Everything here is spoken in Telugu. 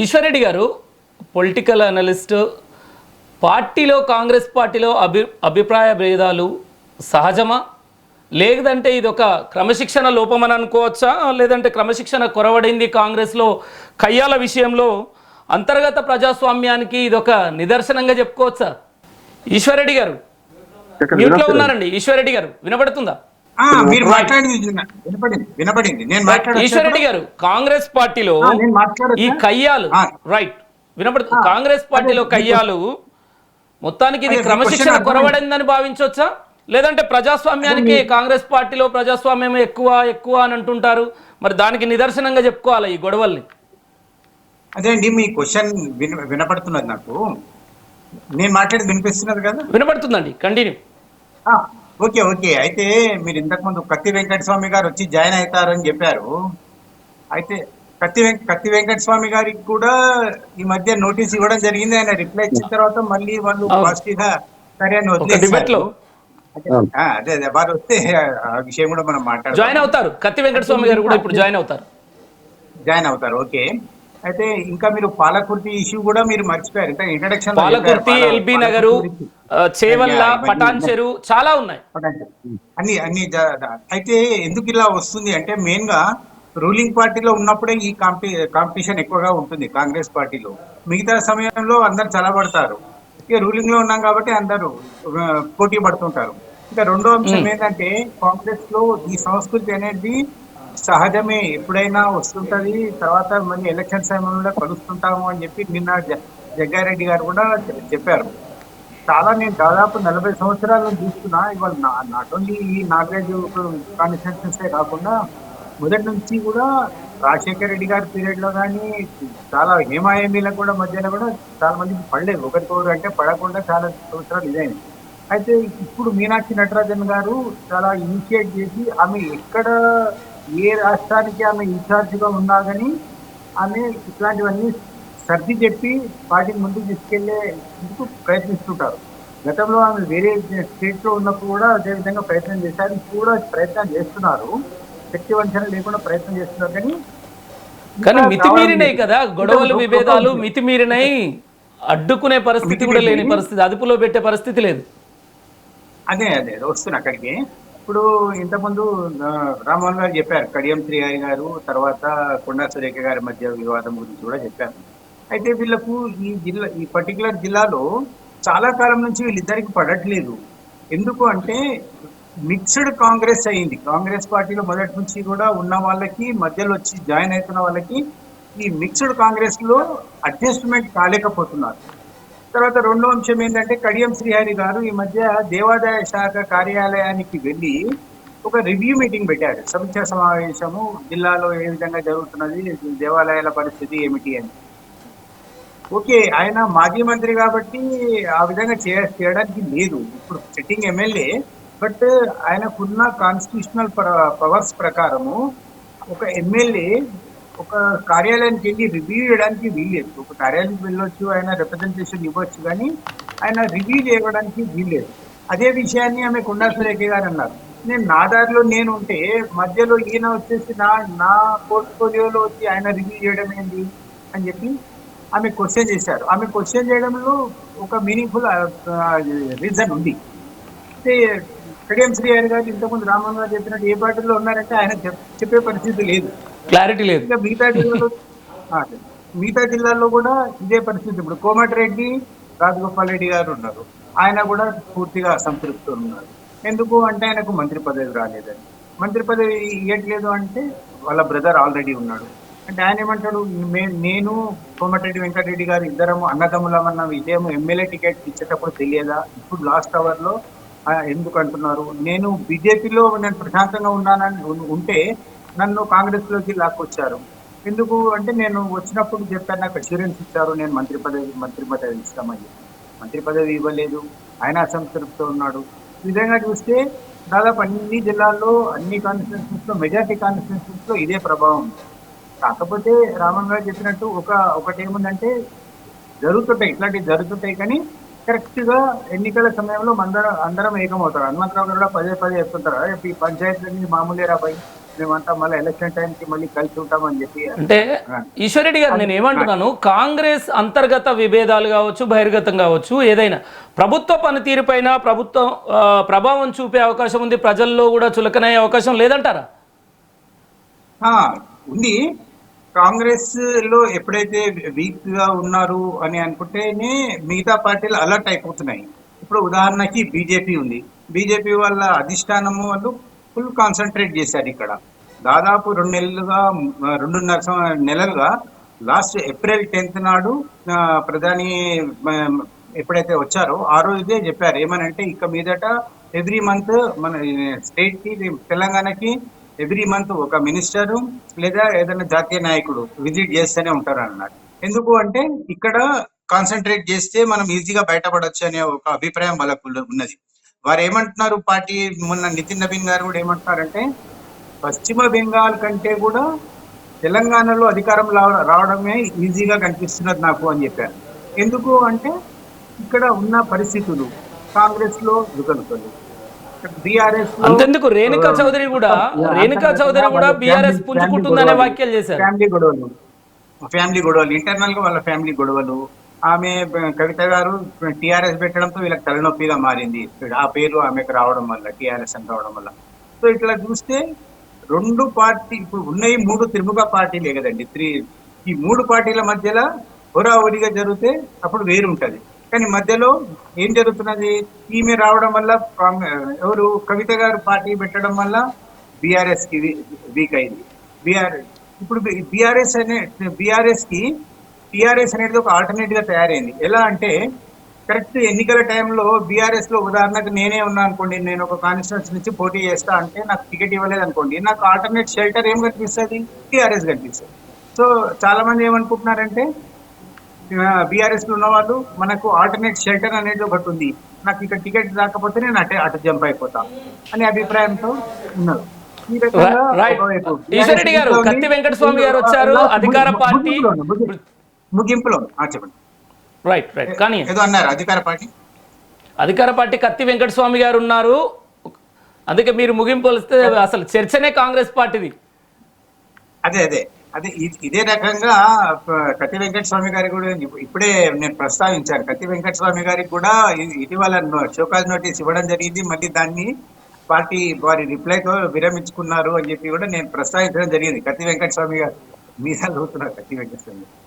ఈశ్వర్రెడ్డి గారు పొలిటికల్ అనలిస్ట్, పార్టీలో కాంగ్రెస్ పార్టీలో అభిప్రాయ భేదాలు సహజమా, లేదంటే ఇది ఒక క్రమశిక్షణ లోపమని అనుకోవచ్చా, లేదంటే క్రమశిక్షణ కొరవడింది కాంగ్రెస్లో కయ్యాల విషయంలో అంతర్గత ప్రజాస్వామ్యానికి ఇది ఒక నిదర్శనంగా చెప్పుకోవచ్చా? ఈశ్వర్రెడ్డి గారు మ్యూట్లో ఉన్నారండి. ఈశ్వర్రెడ్డి గారు వినపడుతుందా? ఈశ్వర్రెడ్డి గారు కాంగ్రెస్ పార్టీలో ఈ కయ్యాలు రైట్ వినపడుతుంది. కాంగ్రెస్ పార్టీలో కయ్యాలు మొత్తానికి ఇది క్రమశిక్షణ కొరవడిందని భావించవచ్చా, లేదంటే ప్రజాస్వామ్యానికి కాంగ్రెస్ పార్టీలో ప్రజాస్వామ్యం ఎక్కువ ఎక్కువ అని అంటుంటారు, మరి దానికి నిదర్శనంగా చెప్పుకోవాలి ఈ గొడవల్ని? అదే అండి, మీ క్వశ్చన్ వినపడుతున్నది. నాకు నేను మాట్లాడేది వినిపిస్తున్నది కదా? వినపడుతుందండి, కంటిన్యూ. Okay okay. అయితే మీరు ఇంతకుముందు కత్తి వెంకటస్వామి గారు వచ్చి జాయిన్ అవుతారని చెప్పారు. అయితే కత్తి వెంకటస్వామి గారికి కూడా ఈ మధ్య నోటీస్ ఇవ్వడం జరిగింది. ఆయన రిప్లై ఇచ్చిన తర్వాత మళ్ళీ వాళ్ళు పాజిటివ్ గా సరే అని వదిలేసారు. అదే అదే వారు వస్తే ఆ విషయం కూడా మనం మాట్లాడతాం. జాయిన్ అవుతారు, కత్తి వెంకటస్వామి గారు కూడా ఇప్పుడు జాయిన్ అవుతారు. ఓకే. అయితే ఇంకా మీరు పాలకుర్తి ఇష్యూ కూడా మీరు మర్చిపోయారు. ఇంకా ఇంట్రడక్షన్ పాలకుర్తి, ఎల్బీ నగరు, చేవల్ల, పటాన్ చెరువు చాలా ఉన్నాయి అన్ని. అయితే ఎందుకు ఇలా వస్తుంది అంటే మెయిన్ గా రూలింగ్ పార్టీలో ఉన్నప్పుడే ఈ కాంపిటీషన్ ఎక్కువగా ఉంటుంది కాంగ్రెస్ పార్టీలో. మిగతా సమయంలో అందరు చలబడతారు. ఇక రూలింగ్ లో ఉన్నాం కాబట్టి అందరూ పోటీ పడుతుంటారు. ఇంకా రెండో అంశం ఏంటంటే కాంగ్రెస్ లో ఈ సంస్కృతి అనేది సహజమే, ఎప్పుడైనా వస్తుంటది. తర్వాత మళ్ళీ ఎలక్షన్ సమయంలో కలుస్తుంటాము అని చెప్పి నిన్న జగ్గారెడ్డి గారు కూడా చెప్పారు. నేను దాదాపు 40 సంవత్సరాలను చూస్తున్నా. ఇవాళ నాట్ ఓన్లీ ఈ నాగరాజు కాన్స్టిట్యూన్సీ కాకుండా మొదటి నుంచి కూడా రాజశేఖర రెడ్డి గారి పీరియడ్ లో కానీ చాలా హేమాయమీల కూడా మధ్యలో కూడా చాలా మందికి పడలేదు. ఒకరికొకరు అంటే పడకుండా చాలా సంవత్సరాలు ఇదైంది. అయితే ఇప్పుడు మీనాక్షి నటరాజన్ గారు చాలా ఇనిషియేట్ చేసి ఆమె ఎక్కడ ఏ రాష్ట్రానికి ఆమె ఇన్ఛార్జిగా ఉన్నా కానీ ఆమె ఇట్లాంటివన్నీ సర్ది చెప్పి పార్టీని ముందుకు తీసుకెళ్లేందుకు ప్రయత్నిస్తుంటారు. గతంలో ఆమె వేరే స్టేట్ లో ఉన్నప్పుడు కూడా అదేవిధంగా ప్రయత్నం చేశారు. ఇప్పుడు కూడా ప్రయత్నం చేస్తున్నారు, శక్తి వంచన లేకుండా ప్రయత్నం చేస్తున్నారు. కానీ మితిమీరినాయి కదా గొడవలు, విభేదాలు మితిమీరినాయి. అడ్డుకునే పరిస్థితి కూడా లేని పరిస్థితి, అదుపులో పెట్టే పరిస్థితి లేదు. అదే అదే వస్తున్నా అక్కడికి. ఇప్పుడు ఇంతకుముందు రామ్మోహన్ గారు చెప్పారు, కడియం శ్రీహరి గారు తర్వాత కొండా సురేఖ గారి మధ్య వివాదం గురించి కూడా చెప్పారు. అయితే వీళ్ళకు ఈ పర్టికులర్ జిల్లాలో చాలా కాలం నుంచి వీళ్ళిద్దరికి పడట్లేదు. ఎందుకు అంటే మిక్స్డ్ కాంగ్రెస్ అయింది. కాంగ్రెస్ పార్టీలో మొదటి నుంచి కూడా ఉన్న వాళ్ళకి, మధ్యలో వచ్చి జాయిన్ అవుతున్న వాళ్ళకి ఈ మిక్స్డ్ కాంగ్రెస్ లో అడ్జస్ట్మెంట్ కాలేకపోతున్నారు. తర్వాత రెండో అంశం ఏంటంటే కడియం శ్రీహరి గారు ఈ మధ్య దేవాదాయ శాఖ కార్యాలయానికి వెళ్ళి ఒక రివ్యూ మీటింగ్ పెట్టారు. సమీక్షా సమావేశము, జిల్లాలో ఏ విధంగా జరుగుతున్నది, దేవాలయాల పరిస్థితి ఏమిటి అని. ఓకే, ఆయన మాజీ మంత్రి కాబట్టి ఆ విధంగా చేయడానికి లేదు, ఇప్పుడు సిట్టింగ్ ఎమ్మెల్యే. బట్ ఆయనకున్న కాన్స్టిట్యూషనల్ పవర్స్ ప్రకారము ఒక ఎమ్మెల్యే ఒక కార్యాలయానికి వెళ్ళి రివ్యూ చేయడానికి వీల్లేదు. ఒక కార్యాలయానికి వెళ్ళొచ్చు, ఆయన రిప్రజెంటేషన్ ఇవ్వచ్చు, కానీ ఆయన రివ్యూ చేయడానికి వీల్లేదు. అదే విషయాన్ని ఆమె కొండా సురేఖ గారు అన్నారు. నేను నా దారిలో నేను ఉంటే మధ్యలో ఈయన వచ్చేసి నా పోర్ట్ఫోలియోలో వచ్చి ఆయన రివ్యూ చేయడం ఏంటి అని చెప్పి ఆమె క్వశ్చన్ చేశారు. ఆమె క్వశ్చన్ చేయడంలో ఒక మీనింగ్ఫుల్ రీజన్ ఉంది. అయితే కడియం శ్రీహరి గారు ఇంతకుముందు రామన్ గారు చెప్పినట్టు ఏ పార్టీలో ఉన్నారంటే ఆయన చెప్పే పరిస్థితి లేదు, క్లారిటీ లేదు. ఇంకా మిగతా జిల్లాల్లో కూడా ఇదే పరిస్థితి. ఇప్పుడు కోమటిరెడ్డి రాజగోపాల్ రెడ్డి గారు ఉన్నారు, ఆయన కూడా పూర్తిగా అసంతృప్తితో ఉన్నారు. ఎందుకు అంటే ఆయనకు మంత్రి పదవి రాలేదని. మంత్రి పదవి ఇవ్వట్లేదు అంటే వాళ్ళ బ్రదర్ ఆల్రెడీ ఉన్నాడు. అంటే ఆయన ఏమంటాడు, నేను కోమటిరెడ్డి వెంకటరెడ్డి గారు ఇద్దరము అన్నదమ్ములమన్న విషయం ఎమ్మెల్యే టికెట్ ఇచ్చేటప్పుడు తెలియదా? ఇప్పుడు లాస్ట్ అవర్ లో ఎందుకు అంటున్నారు? నేను బీజేపీలో నేను ప్రశాంతంగా ఉన్నానని ఉంటే నన్ను కాంగ్రెస్ లోకి లాక్కొచ్చారు. ఎందుకు అంటే నేను వచ్చినప్పుడు చెప్పాను, నాకు అష్యూరెన్స్ ఇచ్చారు, నేను మంత్రి పదవి ఇస్తామని. మంత్రి పదవి ఇవ్వలేదు, ఆయన అసంతృప్తితో ఉన్నాడు. ఈ విధంగా చూస్తే దాదాపు అన్ని జిల్లాల్లో, అన్ని కాన్స్టిట్యూన్సీస్ లో, మెజార్టీ కాన్స్టిట్యూన్సీస్ లో ఇదే ప్రభావం. కాకపోతే రామన్ గారు చెప్పినట్టు ఒకటి ఏముందంటే ఇట్లాంటివి జరుగుతుంటాయి, కానీ కరెక్ట్ గా ఎన్నికల సమయంలో అందరం ఏకమవుతారు. హనుమంతరావు గారు కూడా పదే చెప్తుంటారు, ఈ పంచాయతీలన్నీ మామూలే రాబాయి, మేమంతా మళ్ళీ ఎలక్షన్ టైంకి మళ్ళీ కలిసి ఉంటామని చెప్పి అంటే ఆ, ఈశ్వరెడ్డి గారు నేను ఏమంటున్నాను, కాంగ్రెస్ అంతర్గత విభేదాలు కావచ్చు, బహిర్గతం కావచ్చు, ఏదైనా ప్రభుత్వ పనితీరుపైన ప్రభుత్వం ప్రభావం చూపే అవకాశం ఉంది, ప్రజల్లో కూడా చులకనయ్యే అవకాశం లేదంటారా? ఆ, ఉంది. కాంగ్రెస్ లో ఎప్పుడైతే వీక్ గా ఉన్నారు అని అనుకుంటేనే మిగతా పార్టీలు అలర్ట్ అయిపోతున్నాయి. ఇప్పుడు ఉదాహరణకి బీజేపీ ఉంది. బీజేపీ వాళ్ళ అధిష్టానము వాళ్ళు ఫుల్ కాన్సన్ట్రేట్ చేశారు ఇక్కడ. దాదాపు 2 నెలలుగా 2.5 నెలలుగా లాస్ట్ ఏప్రిల్ 10th నాడు ఆ, ప్రధాని ఆ, ఎప్పుడైతే వచ్చారో ఆ రోజే చెప్పారు ఏమనంటే ఇక మీదట ఎవ్రీ మంత్ మన స్టేట్ కి తెలంగాణకి ఎవ్రీ మంత్ ఒక మినిస్టర్ లేదా ఏదైనా జాతీయ నాయకుడు విజిట్ చేస్తూనే ఉంటారు అన్నారు. ఎందుకు అంటే ఇక్కడ కాన్సన్ట్రేట్ చేస్తే మనం ఈజీగా బయటపడొచ్చు అనే ఒక అభిప్రాయం వాళ్ళకు ఉన్నది. వారు ఏమంటున్నారు పార్టీ మొన్న నితిన్ నవీన్ గారు కూడా ఏమంటున్నారంటే పశ్చిమ బెంగాల్ కంటే కూడా తెలంగాణలో అధికారం రావడమే ఈజీగా కనిపిస్తున్నది నాకు అని చెప్పారు. ఎందుకు అంటే ఇక్కడ ఉన్న పరిస్థితులు కాంగ్రెస్ లో దుకలుకలు, బీఆర్ఎస్ లో అంతెందుకు రేణుకా చౌదరి కూడా బీఆర్ఎస్ పుంజుకుంటుందనే వ్యాఖ్యలు చేశారు. ఫ్యామిలీ గొడవలు ఇంటర్నల్ గా వాళ్ళ ఫ్యామిలీ గొడవలు. ఆమె కవిత గారు టిఆర్ఎస్ పెట్టడంతో వీళ్ళకి తలనొప్పిగా మారింది ఆ పేరు ఆమెకు రావడం వల్ల, టిఆర్ఎస్ అని రావడం వల్ల. సో ఇట్లా చూస్తే రెండు పార్టీ ఇప్పుడు ఉన్నాయి 3 త్రిముఖ పార్టీలే కదండి. ఈ 3 పార్టీల మధ్యలో హోరాహోరీగా జరిగితే అప్పుడు వేరు ఉంటది. కానీ మధ్యలో ఏం జరుగుతున్నది, ఈమె రావడం వల్ల ఎవరు కవిత గారు పార్టీ పెట్టడం వల్ల బీఆర్ఎస్ కి వీక్ అయింది. ఇప్పుడు బీఆర్ఎస్ కి టిఆర్ఎస్ అనేది ఒక ఆల్టర్నేట్ గా తయారైంది. ఎలా అంటే కరెక్ట్ ఎన్నికల టైంలో బీఆర్ఎస్ లో ఉదాహరణకు నేనే ఉన్నా అనుకోండి, నేను ఒక కాన్స్టిట్యూన్సీ నుంచి పోటీ చేస్తా అంటే నాకు టికెట్ ఇవ్వలేదు అనుకోండి, నాకు ఆల్టర్నేట్ షెల్టర్ ఏం కనిపిస్తుంది, టిఆర్ఎస్ కనిపిస్తుంది. సో చాలా మంది ఏమనుకుంటున్నారంటే బీఆర్ఎస్ లో ఉన్న వాళ్ళు మనకు ఆల్టర్నేట్ షెల్టర్ అనేది ఒకటి ఉంది, నాకు ఇక్కడ టికెట్ రాకపోతే నేను అటు జంప్ అయిపోతా అనే అభిప్రాయంతో ఉన్నారు. ఈ రకంగా రైట్. ఒకవైపు ఈశ్వరెడ్డి గారు, కత్తి వెంకటస్వామి గారు వచ్చారు, అధికార పార్టీ ముగింపులో చెప్పండి. రైట్ రైట్ కానీ ఏదో అన్నారు అధికార పార్టీ కత్తి వెంకటస్వామి గారు ఉన్నారు, అందుకే మీరు ముగింపు వస్తే అసలు చర్చనే కాంగ్రెస్ పార్టీది. అదే అదే అదే ఇదే రకంగా కత్తి వెంకటస్వామి గారి కూడా ఇప్పుడే నేను ప్రస్తావించాను. కత్తి వెంకటస్వామి గారికి కూడా ఇటీవల షోకాజ్ నోటీస్ ఇవ్వడం జరిగింది. మళ్ళీ దాన్ని పార్టీ వారి రిప్లైతో విరమించుకున్నారు అని చెప్పి కూడా నేను ప్రస్తావించడం జరిగింది. కత్తి వెంకటస్వామి గారు మీద చదువుతున్నారు కత్తి వెంకటస్వామి.